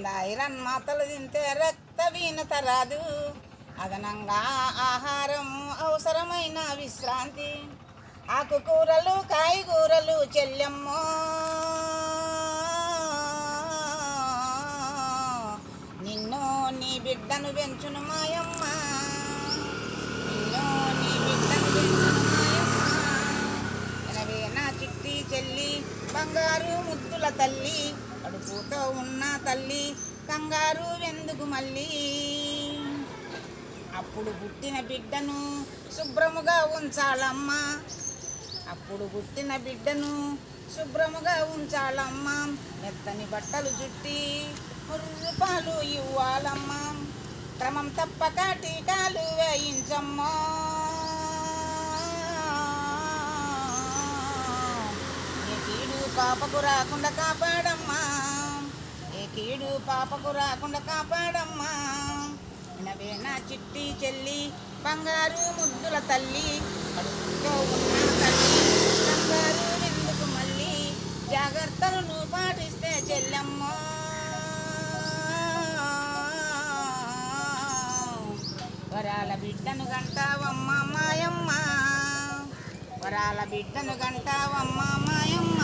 Iron మాతలు తింటే రక్తహీనత రాదు. అదనంగా ఆహారం అవసరమైన విశ్రాంతి. ఆకుకూరలు కాయగూరలు చెల్లెమ్మో, నిన్ను నీ బిడ్డను పెంచును మాయమ్మ, నిన్ను నీ బిడ్డను పెంచును మాయమ్మ. ఎనవే నా చిట్టి చెల్లి బంగారు ముద్దుల తల్లి, కడుపుతో ఉన్న తల్లి కంగారు ఎందుకు మళ్ళీ. అప్పుడు పుట్టిన బిడ్డను శుభ్రముగా ఉంచాలమ్మా, అప్పుడు పుట్టిన బిడ్డను శుభ్రముగా ఉంచాలమ్మా. మెత్తని బట్టలు చుట్టి ముర్రు పాలు ఇవ్వాలమ్మా. క్రమం తప్పక టీకాలు వేయించమ్మా. ఏ కీడు పాపకు రాకుండా కాపాడమ్మా, ఏ కీడు పాపకు రాకుండా కాపాడమ్మా. వినవే నా చిట్టి చెల్లి బంగారు ముద్దుల తల్లి, కడుపుతో ఉన్న తల్లి కంగారు ఎందుకు మళ్ళీ. జాగ్రత్తలు నువ్వు పాటిస్తే చెల్లెమ్మో, వరాల బిడ్డను గంటావమ్మ మాయమ్మ, వరాల బిడ్డను గంటావమ్మ మాయమ్మ.